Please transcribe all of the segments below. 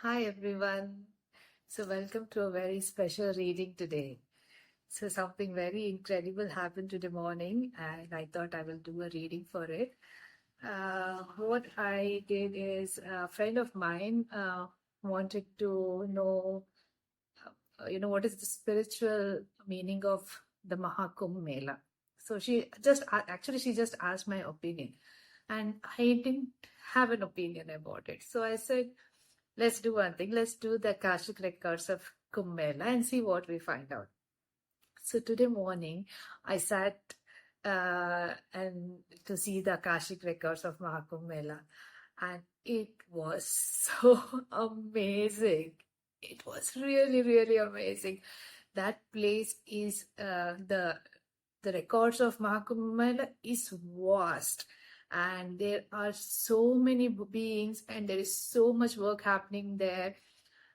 Hi everyone. So welcome to a very special reading today. So something very incredible happened today morning and I thought I will do a reading for it. What I did is a friend of mine wanted to know, what is the spiritual meaning of the Maha Kumbh Mela. So she just asked my opinion and I didn't have an opinion about it. So I said, let's do one thing. Let's do the Akashic records of Kumbh Mela and see what we find out. So today morning, I sat and to see the Akashic records of Maha Kumbh Mela, and it was so amazing. It was really, really amazing. That place is the records of Maha Kumbh Mela is vast, and there are so many beings, and there is so much work happening there.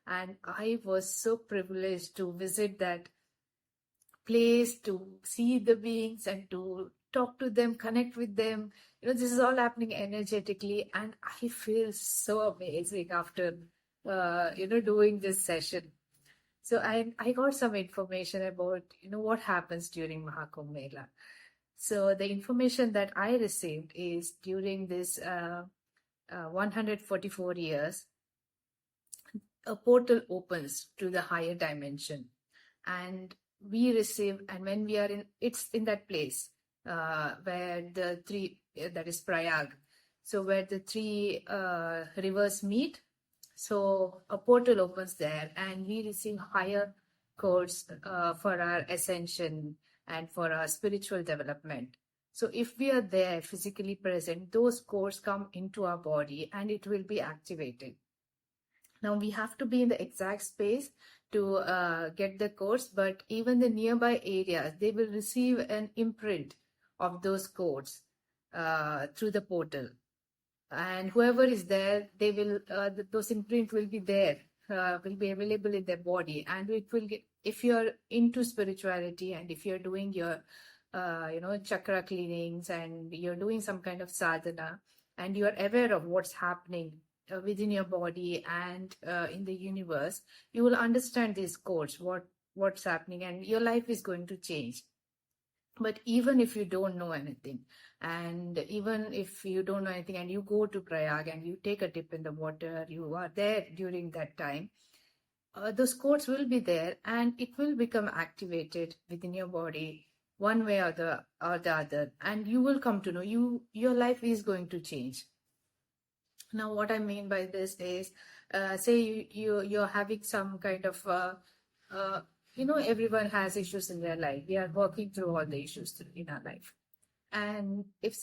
And I was so privileged to visit that place, to see the beings and to talk to them, connect with them. This is all happening energetically, and I feel so amazing after doing this session. So I got some information about what happens during Maha Kumbh Mela. So the information that I received is during this 144 years, a portal opens to the higher dimension, and we receive, and when we are it's in that place where the three, that is Prayag, so where the three rivers meet. So a portal opens there, and we receive higher codes for our ascension and for our spiritual development. So if we are there physically present, those codes come into our body and it will be activated. Now we have to be in the exact space to get the codes, but even the nearby areas, they will receive an imprint of those codes through the portal. And whoever is there, they will those imprint will be there, will be available in their body, and it will get, if you're into spirituality and if you're doing your chakra cleanings and you're doing some kind of sadhana and you're aware of what's happening within your body and in the universe, you will understand these codes, what's happening, and your life is going to change. But even if you don't know anything, and even if you don't know anything and you go to Prayag and you take a dip in the water, you are there during that time, those codes will be there and it will become activated within your body one way or the other, and you will come to know your life is going to change. Now, what I mean by this is, say you're having some kind of everyone has issues in their life. We are working through all the issues in our life. And if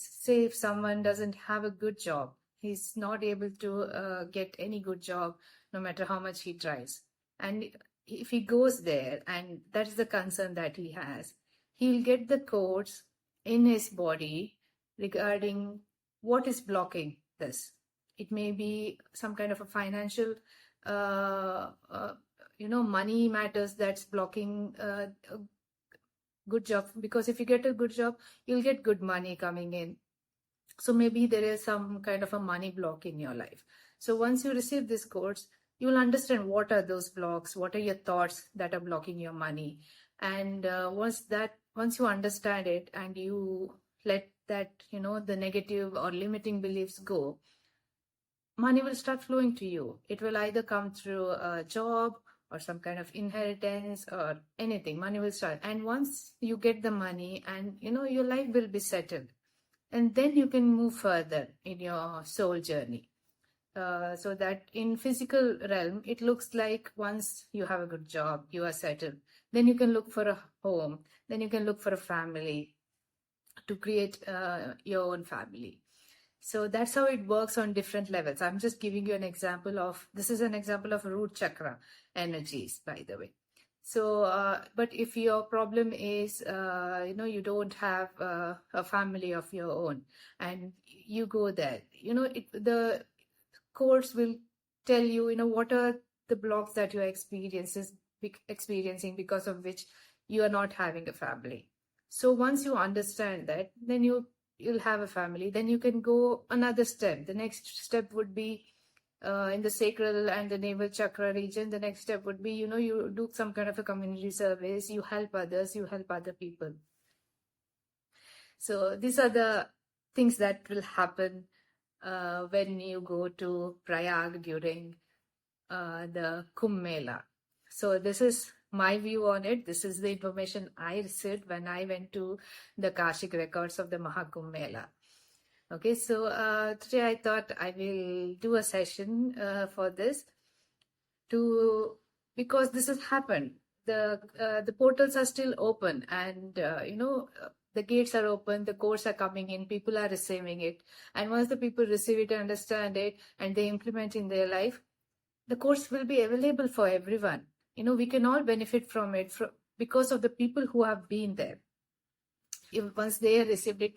someone doesn't have a good job, he's not able to get any good job, no matter how much he tries. And if he goes there, and that is the concern that he has, he'll get the codes in his body regarding what is blocking this. It may be some kind of a financial money matters that's blocking a good job, because if you get a good job, you'll get good money coming in. So maybe there is some kind of a money block in your life. So once you receive this course, you will understand what are those blocks, what are your thoughts that are blocking your money. And once you understand it and you let that, the negative or limiting beliefs go, money will start flowing to you. It will either come through a job or some kind of inheritance or anything. Money will start. And once you get the money, and your life will be settled, and then you can move further in your soul journey. So that in physical realm, it looks like once you have a good job, you are settled. Then you can look for a home. Then you can look for a family to create your own family. So that's how it works on different levels. I'm just giving you an example of, this is an example of root chakra energies, by the way. So, but if your problem is, you don't have a family of your own and you go there, the course will tell you, what are the blocks that you are experiencing because of which you are not having a family. So once you understand that, then you'll have a family. Then you can go another step. The next step would be in the sacral and the navel chakra region, the next step would be, you do some kind of a community service, you help others, you help other people. So these are the things that will happen when you go to Prayag during the Kumbh Mela. So this is my view on it. This is the information I received when I went to the Kashik records of the Maha Kumbh Mela. Okay, so today I thought I will do a session for this because this has happened. The portals are still open, and the gates are open, the codes are coming in, people are receiving it, and once the people receive it and understand it and they implement in their life, the course will be available for everyone. We can all benefit from it because of the people who have been there. If once they have received it,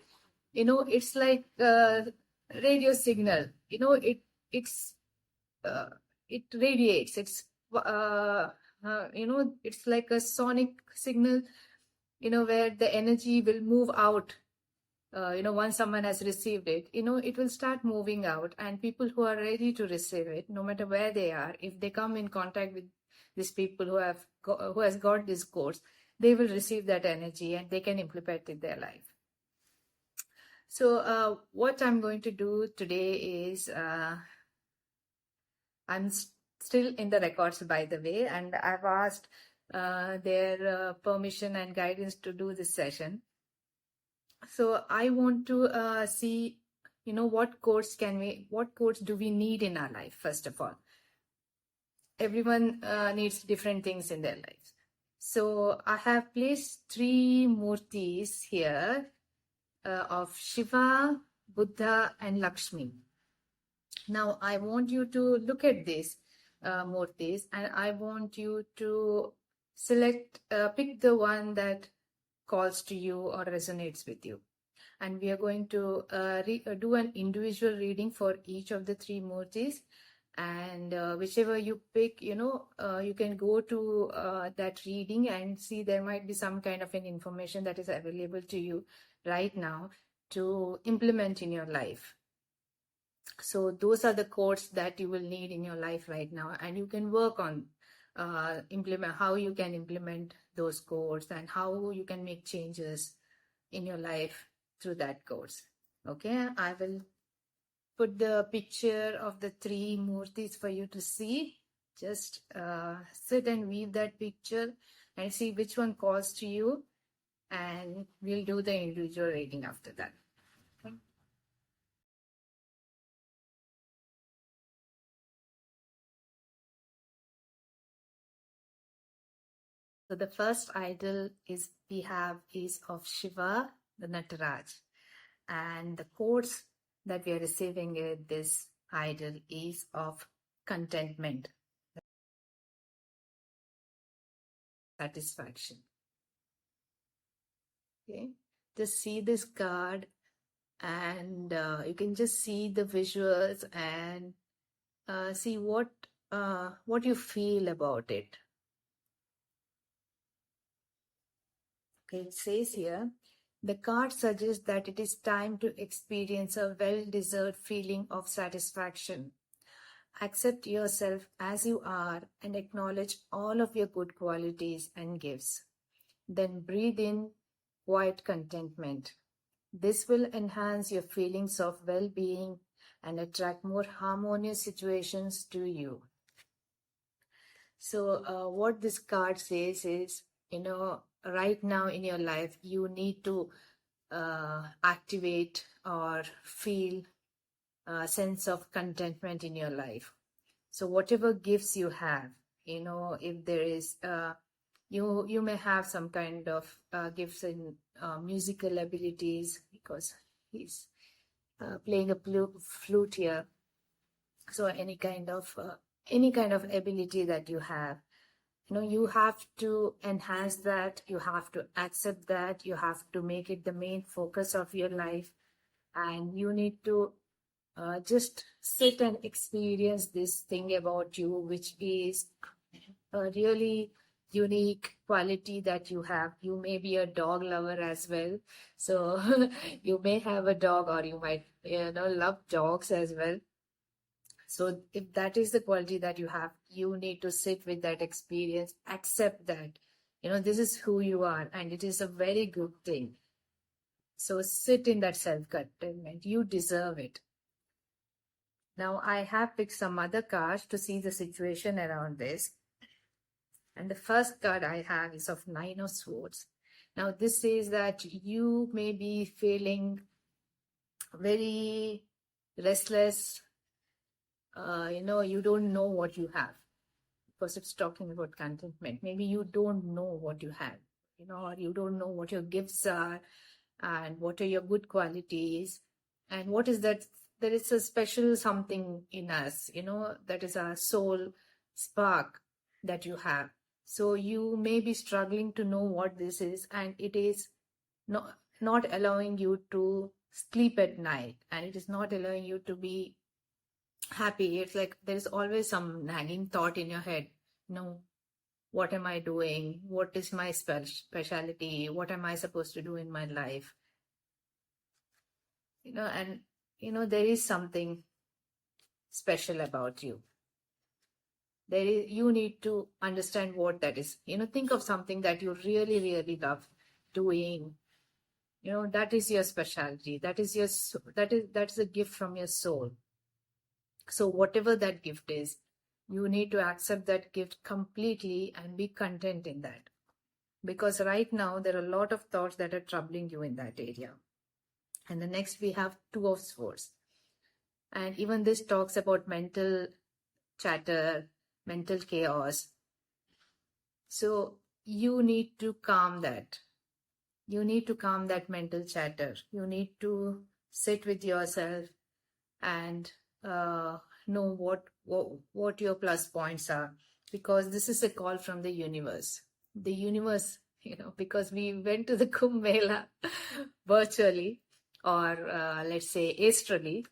it's like a radio signal. It radiates. It's like a sonic signal. Where the energy will move out. Once someone has received it, it will start moving out, and people who are ready to receive it, no matter where they are, if they come in contact with these people who has got this course, they will receive that energy and they can implement it in their life. So what I'm going to do today is, I'm still in the records, by the way, and I've asked their permission and guidance to do this session. So I want to see, what codes do we need in our life, first of all. Everyone needs different things in their lives. So I have placed 3 murtis here of Shiva, Buddha, and Lakshmi. Now I want you to look at these murtis, and I want you to pick the one that calls to you or resonates with you. And we are going to do an individual reading for each of the 3 murtis. And whichever you pick, you can go to that reading and see there might be some kind of an information that is available to you right now to implement in your life. So those are the codes that you will need in your life right now, and you can work on how you can implement those codes and how you can make changes in your life through that codes. Okay, I will put the picture of the 3 murtis for you to see. Just sit and weave that picture and see which one calls to you, and we'll do the individual reading after that. Okay. So the first idol we have is of Shiva, the Nataraj, and the codes that we are receiving in this idol is of contentment, satisfaction. Okay, just see this card, and you can just see the visuals and see what you feel about it. Okay, it says here, the card suggests that it is time to experience a well-deserved feeling of satisfaction. Accept yourself as you are and acknowledge all of your good qualities and gifts. Then breathe in quiet contentment. This will enhance your feelings of well-being and attract more harmonious situations to you. So what this card says is, right now in your life, you need to activate or feel a sense of contentment in your life. So whatever gifts you have, if there is, you may have some kind of gifts in musical abilities, because he's playing a flute here. So any kind of ability that you have, you have to enhance that, you have to accept that, you have to make it the main focus of your life, and you need to just sit and experience this thing about you, which is a really unique quality that you have. You may be a dog lover as well, so you may have a dog, or you might love dogs as well. So if that is the quality that you have, you need to sit with that experience, accept that, this is who you are, and it is a very good thing. So sit in that self-contentment. You deserve it. Now I have picked some other cards to see the situation around this. And the first card I have is of Nine of Swords. Now this says that you may be feeling very restless. You don't know what you have, because it's talking about contentment. Maybe you don't know what you have, or you don't know what your gifts are and what are your good qualities and what is that. There is a special something in us, that is our soul spark that you have. So you may be struggling to know what this is, and it is not allowing you to sleep at night, and it is not allowing you to be happy. It's like there's always some nagging thought in your head. What am I doing? What is my specialty? What am I supposed to do in my life? And there is something special about you. You need to understand what that is. Think of something that you really, really love doing. That is your specialty. That's a gift from your soul. So whatever that gift is, you need to accept that gift completely and be content in that. Because right now, there are a lot of thoughts that are troubling you in that area. And the next we have Two of Swords. And even this talks about mental chatter, mental chaos. So you need to calm that. You need to calm that mental chatter. You need to sit with yourself and know what your plus points are, because this is a call from the universe. The universe, because we went to the Kumbh Mela virtually, or let's say astrally,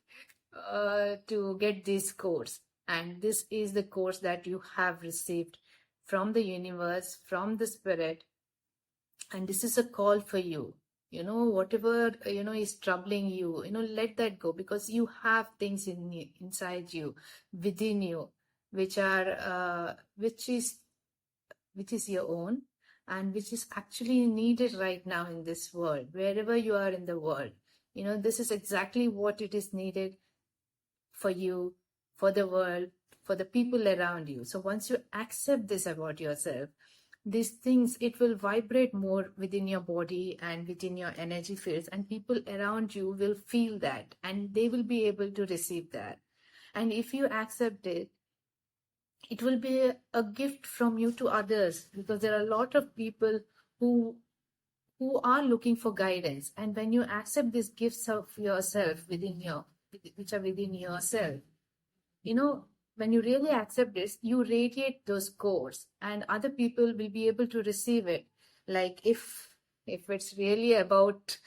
to get this course. And this is the course that you have received from the universe, from the spirit. And this is a call for you. Whatever, is troubling you, let that go, because you have things inside you, within you, which is your own, and which is actually needed right now in this world, wherever you are in the world. This is exactly what it is needed for you, for the world, for the people around you. So once you accept this about yourself, these things, it will vibrate more within your body and within your energy fields, and people around you will feel that, and they will be able to receive that. And if you accept it, it will be a gift from you to others, because there are a lot of people who are looking for guidance. And when you accept these gifts of yourself which are within yourself, when you really accept this, you radiate those codes, and other people will be able to receive it. Like if it's really about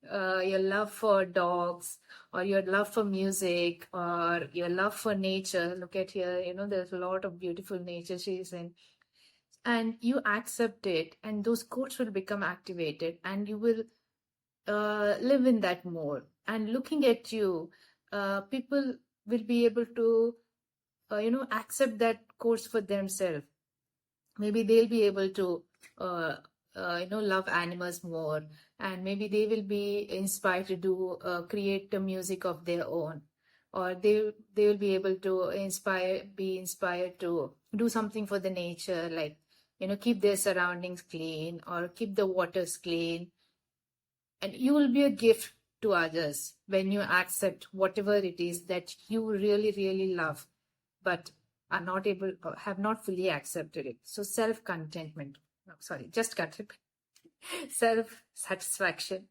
your love for dogs, or your love for music, or your love for nature. Look at here, there's a lot of beautiful nature she's in. And you accept it, and those codes will become activated, and you will live in that mode. And looking at you, people will be able to accept that course for themselves. Maybe they'll be able to love animals more, and maybe they will be inspired to do create the music of their own, or they will be able to be inspired to do something for the nature, like keep their surroundings clean or keep the waters clean. And you will be a gift to others when you accept whatever it is that you really, really love, but are not able, or have not fully accepted it. So self-contentment, just contentment, self-satisfaction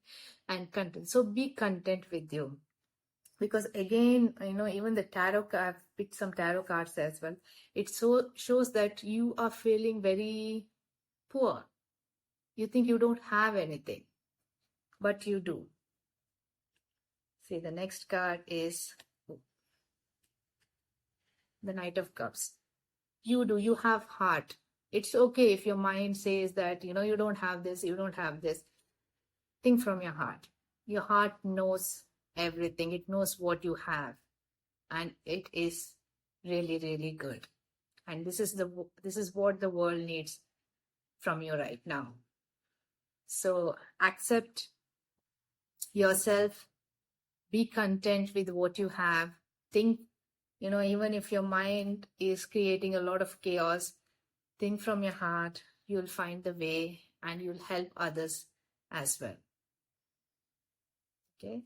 and content. So be content with you. Because again, even the tarot card, I've picked some tarot cards as well. It shows that you are feeling very poor. You think you don't have anything, but you do. See, the next card is the Knight of Cups. You have heart. It's okay if your mind says that, you don't have this, you don't have this. Think from your heart. Your heart knows everything. It knows what you have. And it is really, really good. And this is what the world needs from you right now. So accept yourself, be content with what you have. Think, even if your mind is creating a lot of chaos, think from your heart, you'll find the way and you'll help others as well. Okay.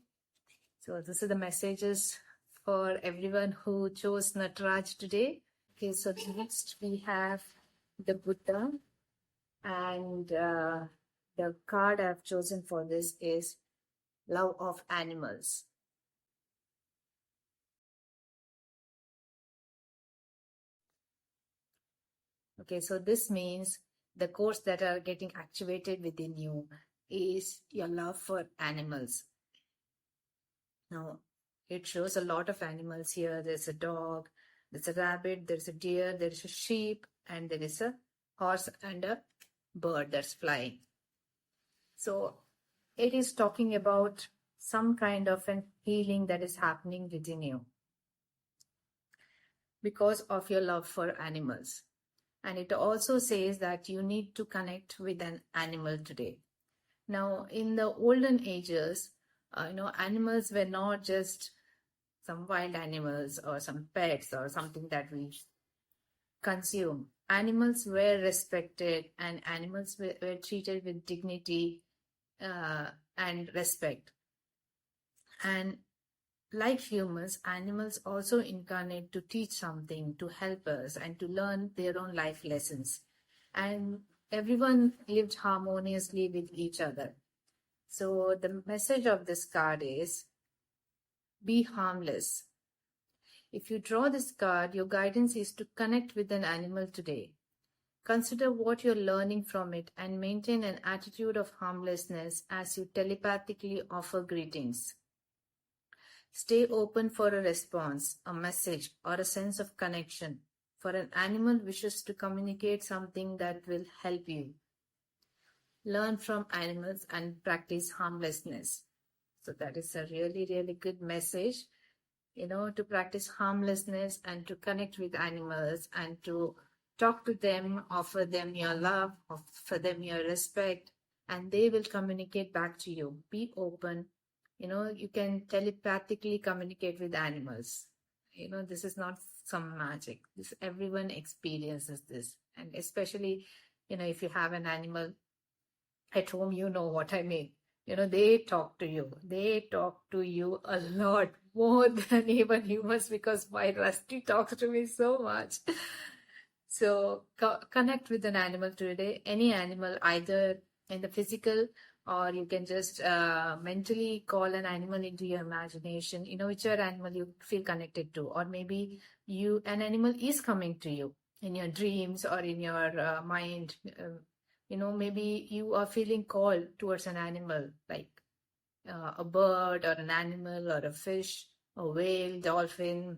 So this is the messages for everyone who chose Nataraj today. Okay, so next we have the Buddha, and the card I've chosen for this is Love of Animals. Okay, so this means the codes that are getting activated within you is your love for animals. Now, it shows a lot of animals here. There's a dog, there's a rabbit, there's a deer, there's a sheep, and there is a horse and a bird that's flying. So it is talking about some kind of an healing that is happening within you because of your love for animals. And it also says that you need to connect with an animal today. Now, in the olden ages, animals were not just some wild animals or some pets or something that we consume. Animals were respected and animals were treated with dignity and respect. And like humans, animals also incarnate to teach something, to help us, and to learn their own life lessons. And everyone lived harmoniously with each other. So the message of this card is be harmless. If you draw this card, your guidance is to connect with an animal today. Consider what you're learning from it and maintain an attitude of harmlessness as you telepathically offer greetings. Stay open for a response, a message, or a sense of connection, for an animal wishes to communicate something that will help you. Learn from animals and practice harmlessness. So that is a really, really good message, to practice harmlessness and to connect with animals and to talk to them, offer them your love, offer them your respect, and they will communicate back to you. Be open. You can telepathically communicate with animals. This is not some magic. Everyone experiences this. And especially, if you have an animal at home, you know what I mean. They talk to you. They talk to you a lot more than even humans, because my Rusty talks to me so much. So connect with an animal today, any animal, either in the physical, or you can just mentally call an animal into your imagination, whichever animal you feel connected to, or maybe an animal is coming to you in your dreams or in your mind. Maybe you are feeling called towards an animal, like a bird or an animal or a fish, a whale, dolphin,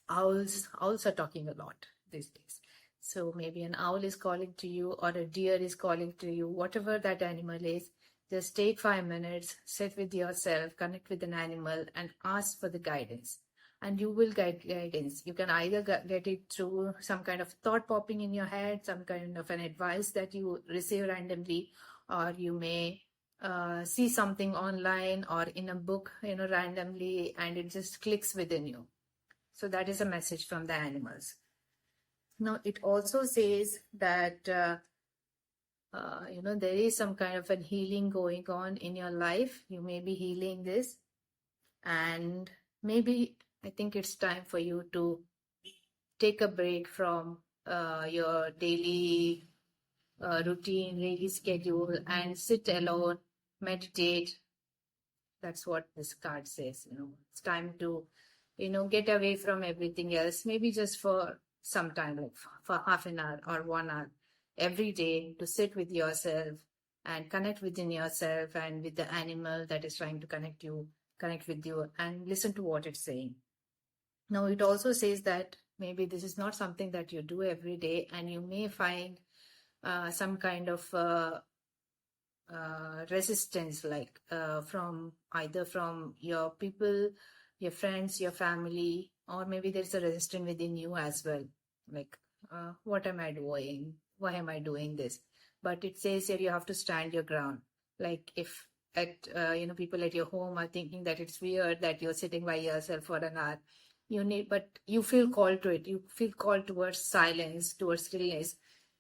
owls. Owls are talking a lot these days. So maybe an owl is calling to you or a deer is calling to you, whatever that animal is. Just take 5 minutes, sit with yourself, connect with an animal and ask for the guidance. And you will get guidance. You can either get it through some kind of thought popping in your head, some kind of an advice that you receive randomly, or you may see something online or in a book, randomly, and it just clicks within you. So that is a message from the animals. Now, it also says that, there is some kind of a healing going on in your life. You may be healing this, and maybe I think it's time for you to take a break from your daily routine, daily schedule, and sit alone, meditate. That's what this card says. It's time to, get away from everything else, maybe just for some time, like for half an hour or 1 hour every day, to sit with yourself and connect within yourself and with the animal that is trying to connect with you, and listen to what it's saying. Now, it also says that maybe this is not something that you do every day, and you may find some kind of resistance, like from either from your people, your friends, your family, or maybe there's a resistance within you as well. Like, what am I doing? Why am I doing this? But it says here you have to stand your ground. Like if people at your home are thinking that it's weird that you're sitting by yourself for an hour, but you feel called to it. You feel called towards silence, towards stillness.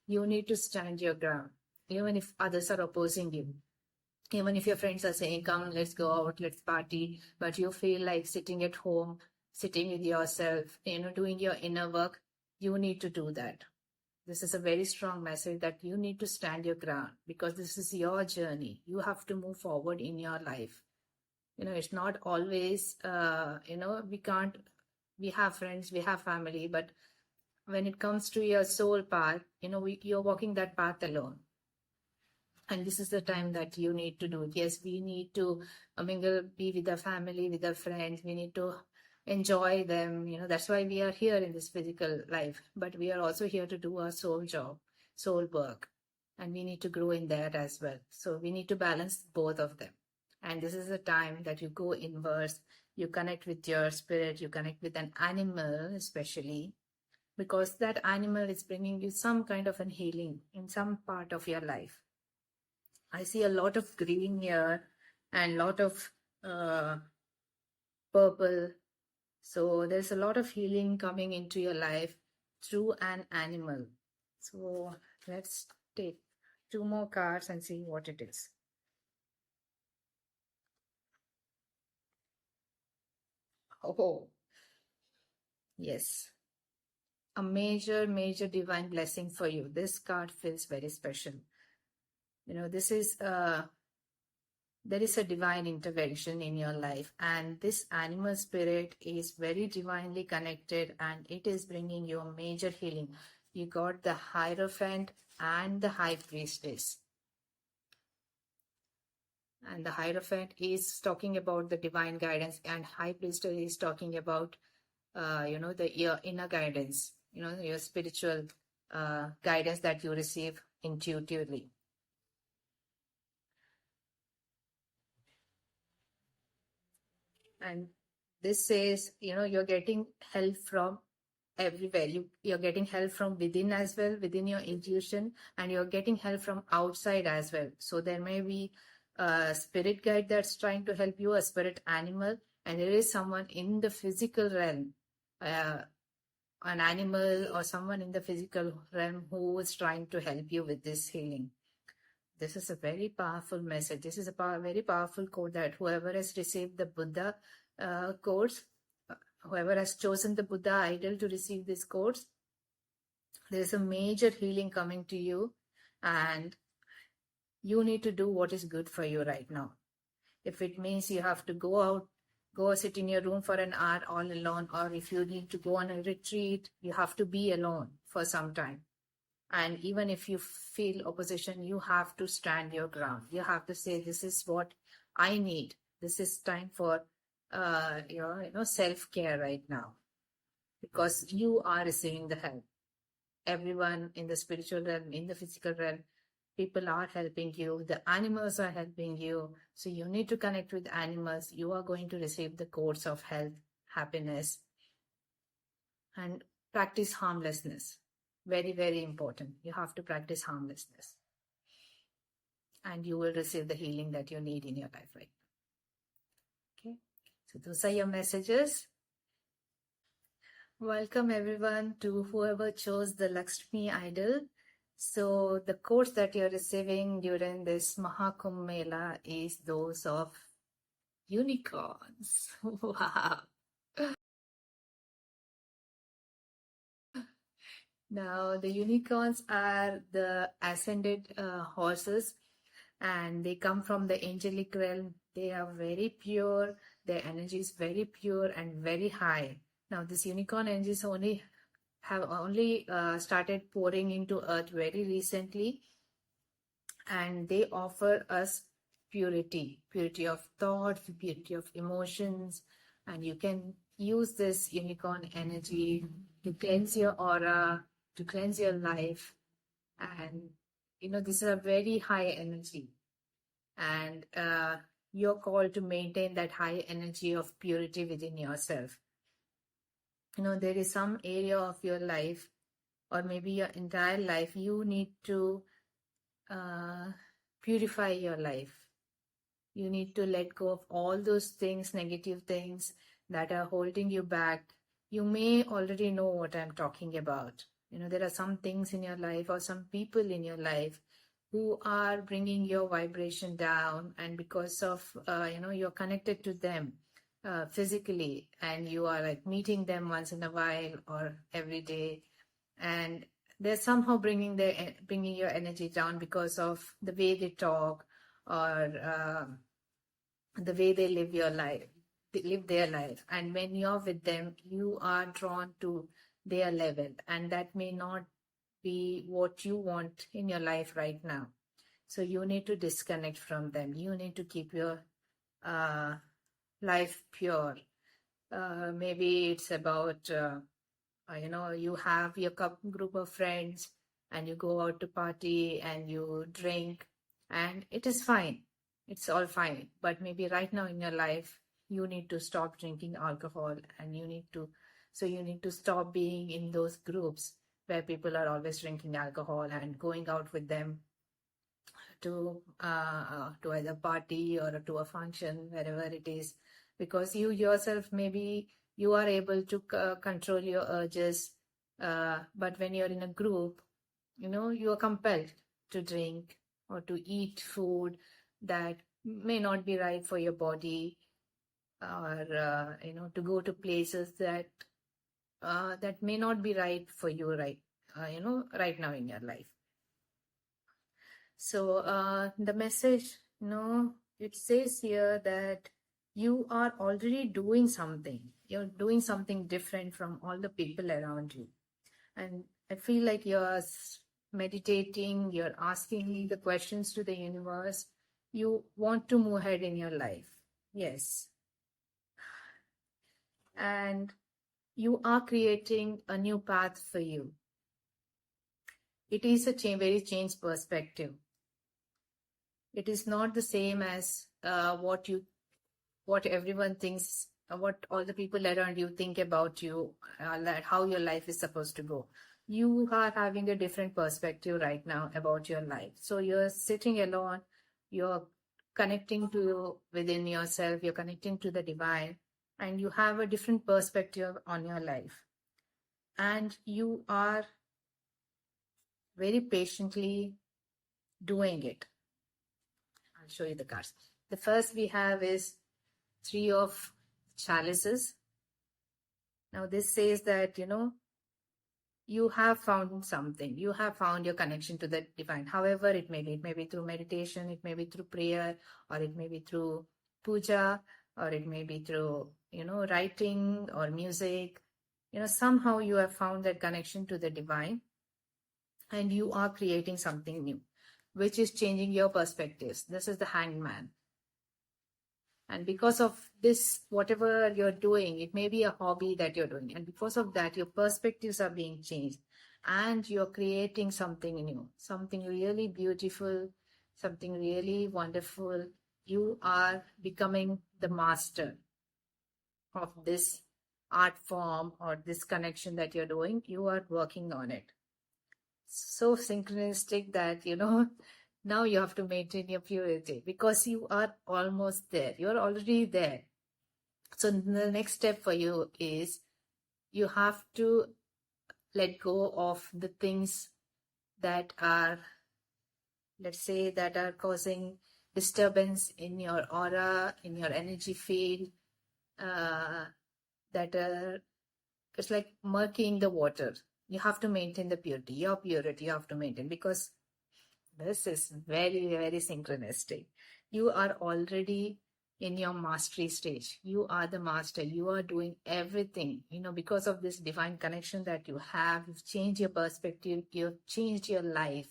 You need to stand your ground, even if others are opposing you. Even if your friends are saying, come, let's go out, let's party, but you feel like sitting at home, sitting with yourself, doing your inner work, you need to do that. This is a very strong message that you need to stand your ground because this is your journey. You have to move forward in your life. It's not always, we have friends, we have family, but when it comes to your soul path, you're walking that path alone. And this is the time that you need to do it. Yes, we need to mingle, be with our family, with our friends. We need to enjoy them. That's why we are here in this physical life. But we are also here to do our soul job, soul work. And we need to grow in that as well. So we need to balance both of them. And this is the time that you go inwards. You connect with your spirit. You connect with an animal, especially. Because that animal is bringing you some kind of an healing in some part of your life. I see a lot of green here and a lot of purple. So there's a lot of healing coming into your life through an animal. So let's take 2 more cards and see what it is. Oh, yes. A major, major divine blessing for you. This card feels very special. This is there is a divine intervention in your life, and this animal spirit is very divinely connected, and it is bringing you a major healing. You got the Hierophant and the High Priestess. And the Hierophant is talking about the divine guidance, and High Priestess is talking about, your inner guidance, your spiritual guidance that you receive intuitively. And this says, you're getting help from everywhere. You're getting help from within as well, within your intuition, and you're getting help from outside as well. So there may be a spirit guide that's trying to help you, a spirit animal, and there is someone in the physical realm, an animal or someone in the physical realm who is trying to help you with this healing. This is a very powerful message. This is a very powerful code that whoever has received the Buddha codes, whoever has chosen the Buddha idol to receive these codes, there is a major healing coming to you, and you need to do what is good for you right now. If it means you have to go out, go sit in your room for an hour all alone, or if you need to go on a retreat, you have to be alone for some time. And even if you feel opposition, you have to stand your ground. You have to say, this is what I need. This is time for self-care right now. Because you are receiving the help. Everyone in the spiritual realm, in the physical realm, people are helping you. The animals are helping you. So you need to connect with animals. You are going to receive the codes of health, happiness, and practice harmlessness. Very, very important. You have to practice harmlessness. And you will receive the healing that you need in your life right now. Okay. So those are your messages. Welcome everyone to whoever chose the Lakshmi idol. So the codes that you're receiving during this Maha Kumbh Mela is those of unicorns. Wow. Now, the unicorns are the ascended horses, and they come from the angelic realm. They are very pure. Their energy is very pure and very high. Now, this unicorn energies have only started pouring into earth very recently, and they offer us purity of thought, purity of emotions, and you can use this unicorn energy to cleanse your aura, to cleanse your life. And this is a very high energy, and you're called to maintain that high energy of purity within yourself. There is some area of your life, or maybe your entire life, you need to uh, purify your life. You need to let go of all those things, negative things that are holding you back. You may already know what I'm talking about. There are some things in your life or some people in your life who are bringing your vibration down, and because of, you're connected to them physically, and you are like meeting them once in a while or every day, and they're somehow bringing your energy down because of the way they talk, or the way they live their life. And when you're with them, you are drawn to their level, and that may not be what you want in your life right now. So you need to disconnect from them. You need to keep your uh, life pure. Maybe it's about you have your group of friends, and you go out to party and you drink, and it is fine. It's all fine. But maybe right now in your life, you need to stop drinking alcohol, and you need to stop being in those groups where people are always drinking alcohol and going out with them to either party or to a function, wherever it is, because you yourself, maybe you are able to control your urges, but when you're in a group, you are compelled to drink or to eat food that may not be right for your body, or to go to places that may not be right for you right now in your life. So the message, it says here that you are already doing something. You're doing something different from all the people around you. And I feel like you're meditating, you're asking the questions to the universe. You want to move ahead in your life. Yes. And you are creating a new path for you. It is a very changed perspective. It is not the same as what everyone thinks, what all the people around you think about you, how your life is supposed to go. You are having a different perspective right now about your life. So you're sitting alone, you're connecting to within yourself, you're connecting to the divine, and you have a different perspective on your life. And you are very patiently doing it. I'll show you the cards. The first we have is Three of Chalices. Now this says that, you have found something. You have found your connection to the divine. However it may be. It may be through meditation, it may be through prayer, or it may be through puja, or it may be through, writing or music. Somehow you have found that connection to the divine, and you are creating something new, which is changing your perspectives. This is the Hanged Man. And because of this, whatever you're doing, it may be a hobby that you're doing. And because of that, your perspectives are being changed. And you're creating something new, something really beautiful, something really wonderful. You are becoming the master of this art form or this connection that you're doing. You are working on it. So synchronistic that, now you have to maintain your purity because you are almost there. You're already there. So the next step for you is you have to let go of the things that are, let's say, that are causing disturbance in your aura, in your energy field, that are, it's like murking the water. You have to maintain the purity. Your purity you have to maintain, because this is very, very synchronistic. You are already in your mastery stage. You are the master. You are doing everything, because of this divine connection that you have. You've changed your perspective. You've changed your life,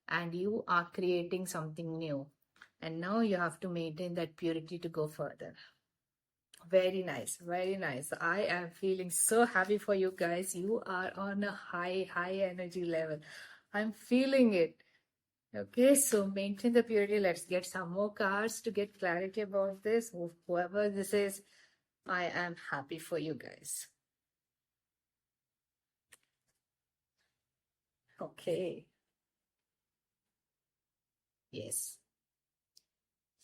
and you are creating something new. And now you have to maintain that purity to go further. Very nice. Very nice. I am feeling so happy for you guys. You are on a high energy level. I'm feeling it. Okay, so maintain the purity. Let's get some more cards to get clarity about this. Whoever this is, I am happy for you guys. Okay. Yes.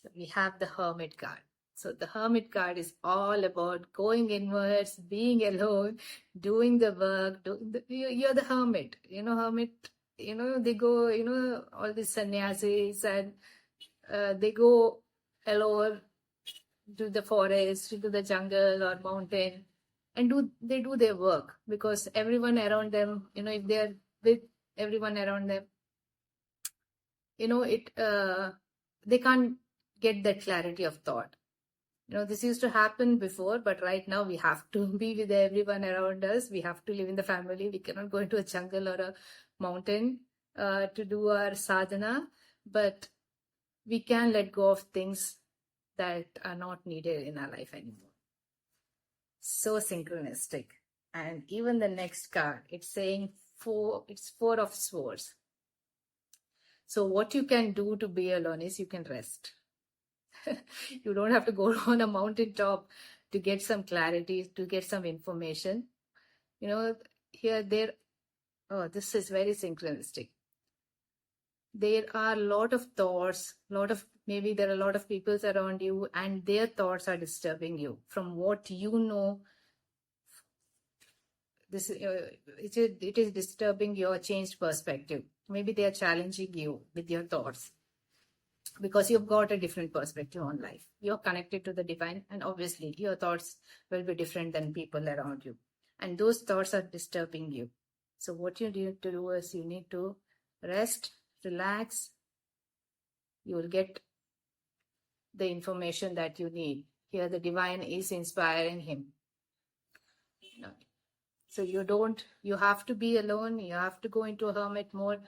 So we have the Hermit card. So the Hermit card is all about going inwards, being alone, doing the work. You're the hermit. Hermit, they go, all these sannyasis and they go alone to the forest, to the jungle or mountain and they do their work because everyone around them, if they're with everyone around them, it they can't get that clarity of thought. This used to happen before, but right now we have to be with everyone around us. We have to live in the family. We cannot go into a jungle or a mountain to do our sadhana, but we can let go of things that are not needed in our life anymore. So synchronistic. And even the next card, it's saying it's four of swords. So what you can do to be alone is you can rest. You don't have to go on a mountaintop to get some clarity, to get some information. This is very synchronistic. There are a lot of thoughts, maybe there are a lot of people around you and their thoughts are disturbing you from what you know. It is disturbing your changed perspective. Maybe they are challenging you with your thoughts because you've got a different perspective on life. You're connected to the divine, and obviously your thoughts will be different than people around you. And those thoughts are disturbing you. So what you need to do is you need to rest, relax. You will get the information that you need. Here the divine is inspiring him. So you have to be alone. You have to go into a hermit mode,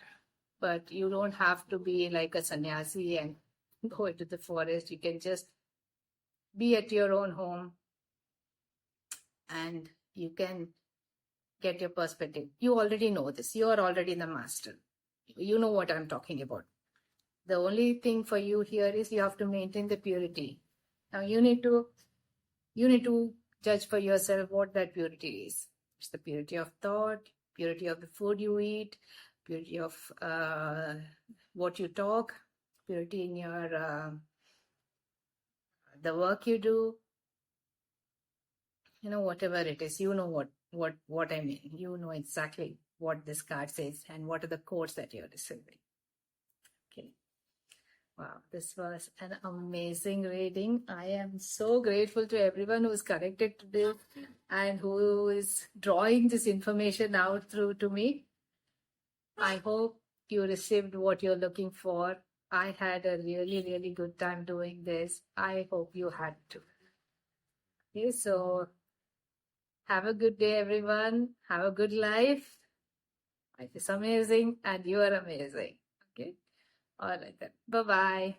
but you don't have to be like a sannyasi and go into the forest. You can just be at your own home and you can get your perspective. You already know this. You are already the master. You know what I'm talking about. The only thing for you here is you have to maintain the purity. Now you need to judge for yourself what that purity is. It's the purity of thought, purity of the food you eat, purity of what you talk, purity in your the work you do. Whatever it is, what I mean. You know exactly what this card says and what are the codes that you're receiving. Okay. Wow, this was an amazing reading. I am so grateful to everyone who's connected to this and who is drawing this information out through to me. I hope you received what you're looking for. I had a really, really good time doing this. I hope you had too. Okay, so have a good day, everyone. Have a good life. Life is amazing and you are amazing. Okay. All right then. Bye-bye.